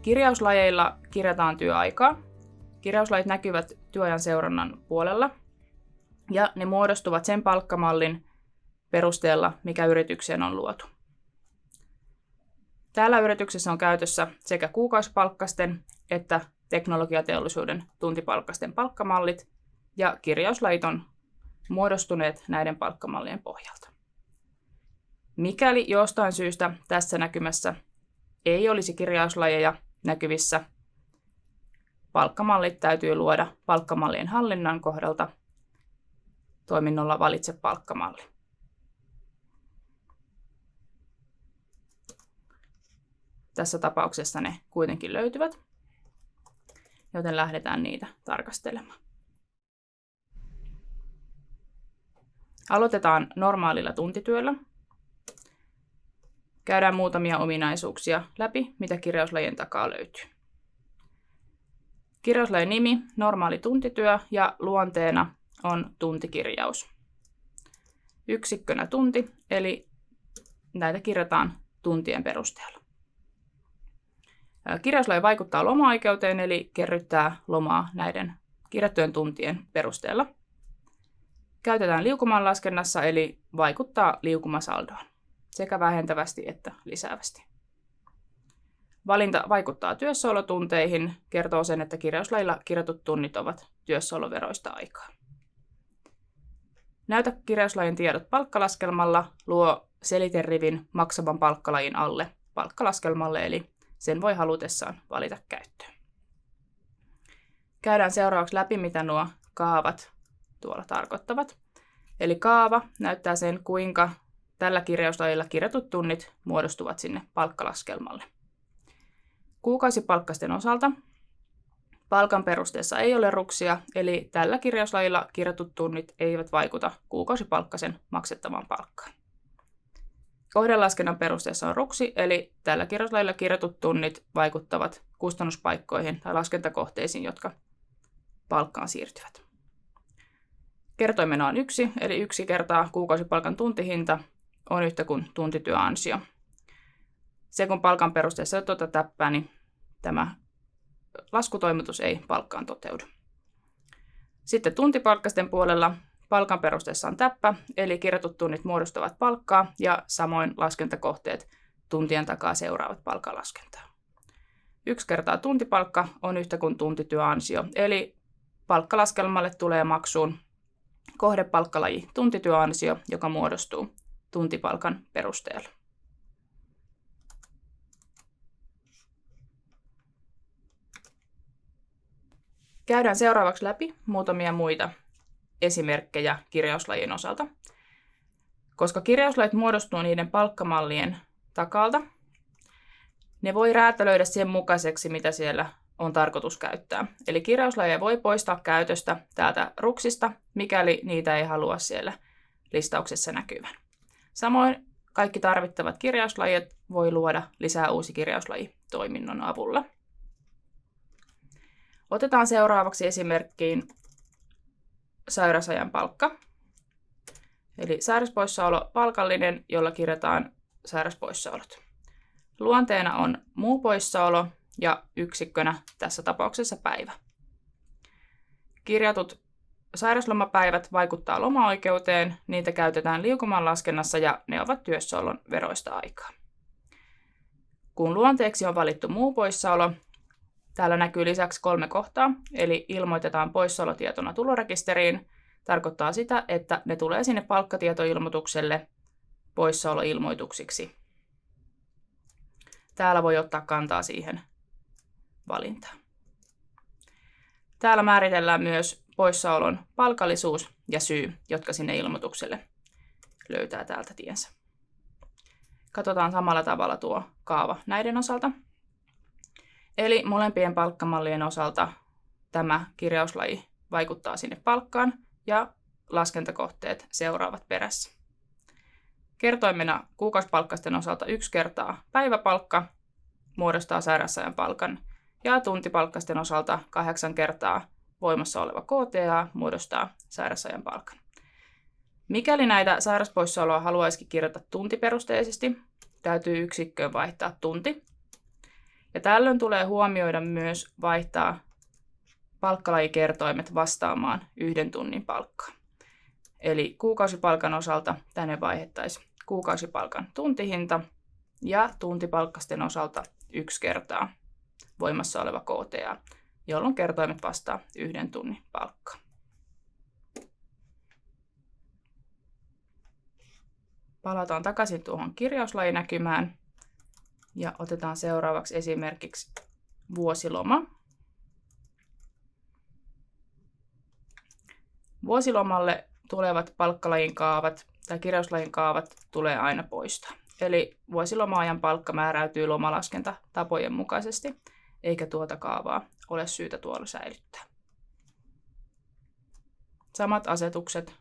Kirjauslajeilla kirjataan työaikaa. Kirjauslajit näkyvät työajan seurannan puolella ja ne muodostuvat sen palkkamallin perusteella, mikä yritykseen on luotu. Täällä yrityksessä on käytössä sekä kuukausipalkkaisten että teknologiateollisuuden tuntipalkkaisten palkkamallit, ja kirjauslajit on muodostuneet näiden palkkamallien pohjalta. Mikäli jostain syystä tässä näkymässä ei olisi kirjauslajeja näkyvissä, palkkamallit täytyy luoda palkkamallien hallinnan kohdalta toiminnolla Valitse palkkamalli. Tässä tapauksessa ne kuitenkin löytyvät, joten lähdetään niitä tarkastelemaan. Aloitetaan normaalilla tuntityöllä. Käydään muutamia ominaisuuksia läpi, mitä kirjauslajien takaa löytyy. Kirjauslajin nimi, normaali tuntityö, ja luonteena on tuntikirjaus. Yksikkönä tunti, eli näitä kirjataan tuntien perusteella. Kirjauslaji vaikuttaa loma-oikeuteen, eli kerryttää lomaa näiden kirjattujen tuntien perusteella. Käytetään liukumanlaskennassa, eli vaikuttaa liukumasaldoon, sekä vähentävästi että lisäävästi. Valinta vaikuttaa työssäolotunteihin, kertoo sen, että kirjauslajilla kirjatut tunnit ovat työssäoloveroista aikaa. Näytä kirjauslajin tiedot palkkalaskelmalla, luo seliterivin maksavan palkkalajin alle palkkalaskelmalle, eli sen voi halutessaan valita käyttöön. Käydään seuraavaksi läpi, mitä nuo kaavat tuolla tarkoittavat. Eli kaava näyttää sen, kuinka tällä kirjauslajilla kirjatut tunnit muodostuvat sinne palkkalaskelmalle. Kuukausipalkkaisten osalta palkan perusteessa ei ole ruksia, eli tällä kirjauslajilla kirjatut tunnit eivät vaikuta kuukausipalkkaisen maksettavaan palkkaan. Kohdelaskennan perusteessa on ruksi, eli tällä kirjauslajilla kirjatut tunnit vaikuttavat kustannuspaikkoihin tai laskentakohteisiin, jotka palkkaan siirtyvät. Kertoimena on 1, eli 1 kertaa kuukausipalkan tuntihinta on yhtä kuin tuntityöansio. Se, kun palkan perusteessa ei tuota täppää, niin tämä laskutoimitus ei palkkaan toteudu. Sitten tuntipalkkaisten puolella palkan perusteessa on täppä, eli kirjatut tunnit muodostavat palkkaa ja samoin laskentakohteet tuntien takaa seuraavat palkanlaskentaa. 1 kertaa tuntipalkka on yhtä kuin tuntityöansio, eli palkkalaskelmalle tulee maksuun kohdepalkkalaji tuntityöansio, joka muodostuu tuntipalkan perusteella. Käydään seuraavaksi läpi muutamia muita esimerkkejä kirjauslajien osalta. Koska kirjauslajit muodostuu niiden palkkamallien takalta, ne voi räätälöidä sen mukaiseksi, mitä siellä on tarkoitus käyttää. Eli kirjauslajeja voi poistaa käytöstä täältä ruksista, mikäli niitä ei halua siellä listauksessa näkyvän. Samoin kaikki tarvittavat kirjauslajit voi luoda lisää uusi kirjauslaji toiminnon avulla. Otetaan seuraavaksi esimerkkiin sairausajan palkka. Eli sairauspoissaolo palkallinen, jolla kirjataan sairauspoissaolot. Luonteena on muu poissaolo ja yksikkönä tässä tapauksessa päivä. Kirjatut sairauslomapäivät vaikuttaa lomaoikeuteen, niitä käytetään liukumanlaskennassa ja ne ovat työssäolon veroista aikaa. Kun luonteeksi on valittu muu poissaolo, täällä näkyy lisäksi 3 kohtaa, eli ilmoitetaan poissaolotietona tulorekisteriin. Tarkoittaa sitä, että ne tulee sinne palkkatietoilmoitukselle poissaoloilmoituksiksi. Täällä voi ottaa kantaa siihen valintaan. Täällä määritellään myös poissaolon palkallisuus ja syy, jotka sinne ilmoitukselle löytää täältä tiensä. Katsotaan samalla tavalla tuo kaava näiden osalta. Eli molempien palkkamallien osalta tämä kirjauslaji vaikuttaa sinne palkkaan ja laskentakohteet seuraavat perässä. Kertoimena kuukausipalkkaisten osalta 1 kertaa päiväpalkka muodostaa sairausajan palkan ja tuntipalkkaisten osalta 8 kertaa voimassa oleva KTA muodostaa sairausajan palkan. Mikäli näitä sairauspoissaoloa haluaisikin kirjata tuntiperusteisesti, täytyy yksikköön vaihtaa tunti. Ja tällöin tulee huomioida myös vaihtaa palkkalajikertoimet vastaamaan 1 tunnin palkkaa. Eli kuukausipalkan osalta tänne vaihdettaisiin kuukausipalkan tuntihinta ja tuntipalkkasten osalta 1 kertaa voimassa oleva KTA, jolloin kertoimet vastaa 1 tunnin palkkaa. Palataan takaisin tuohon kirjauslajinäkymään ja otetaan seuraavaksi esimerkiksi vuosiloma. Vuosilomalle tulevat palkkalajin kaavat tai kirjauslajin kaavat tulee aina poistaa. Eli vuosiloma-ajan palkka määräytyy lomalaskentatapojen mukaisesti, eikä tuota kaavaa ole syytä tuolla säilyttää. Samat asetukset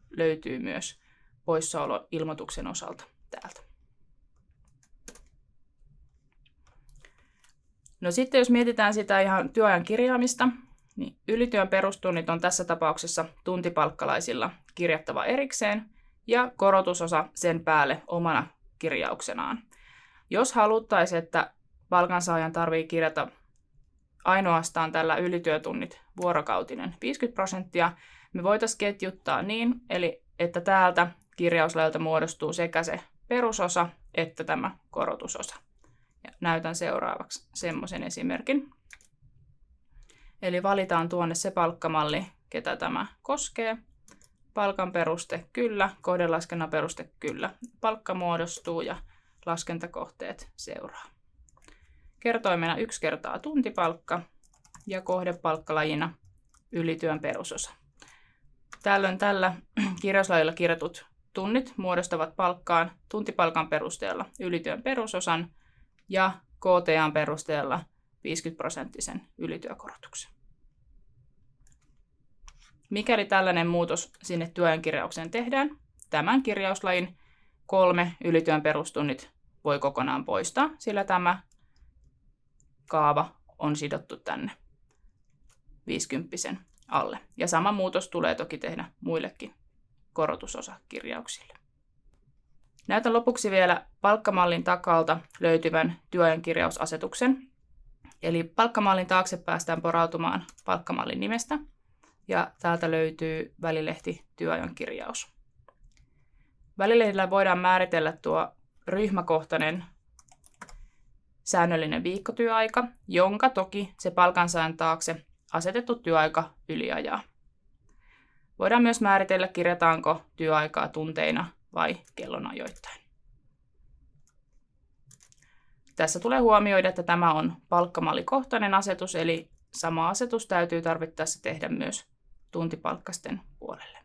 löytyy myös poissaoloilmoituksen osalta täältä. No sitten jos mietitään sitä ihan työajan kirjaamista, niin ylityön perustunnit on tässä tapauksessa tuntipalkkalaisilla kirjattava erikseen ja korotusosa sen päälle omana kirjauksenaan. Jos haluttaisiin, että palkansaajan tarvitsee kirjata ainoastaan tällä ylityötunnit vuorokautinen 50%, me voitaisiin ketjuttaa niin, eli että täältä kirjauslailta muodostuu sekä se perusosa että tämä korotusosa. Ja näytän seuraavaksi semmoisen esimerkin. Eli valitaan tuonne se palkkamalli, ketä tämä koskee. Palkan peruste kyllä, kohdelaskennan peruste kyllä. Palkka muodostuu ja laskentakohteet seuraa. Kertoimena 1 kertaa tuntipalkka ja kohdepalkkalajina ylityön perusosa. Tällöin tällä kirjauslajilla kirjatut tunnit muodostavat palkkaan tuntipalkan perusteella ylityön perusosan ja KTA:n perusteella 50% ylityökorotuksen. Mikäli tällainen muutos sinne työajan kirjaukseen tehdään, tämän kirjauslajin 3 ylityön perustunnit voi kokonaan poistaa, sillä tämä kaava on sidottu tänne 50 alle. Ja sama muutos tulee toki tehdä muillekin korotusosakirjauksille. Näytän lopuksi vielä palkkamallin takalta löytyvän työajan kirjausasetuksen. Eli palkkamallin taakse päästään porautumaan palkkamallin nimestä. Ja täältä löytyy välilehti työajan kirjaus. Välilehdillä voidaan määritellä tuo ryhmäkohtainen säännöllinen viikkotyöaika, jonka toki se palkansaajan taakse asetettu työaika yliajaa. Voidaan myös määritellä, kirjataanko työaikaa tunteina vai kellonajoittain. Tässä tulee huomioida, että tämä on palkkamallikohtainen asetus, eli sama asetus täytyy tarvittaessa tehdä myös tuntipalkkasten puolelle.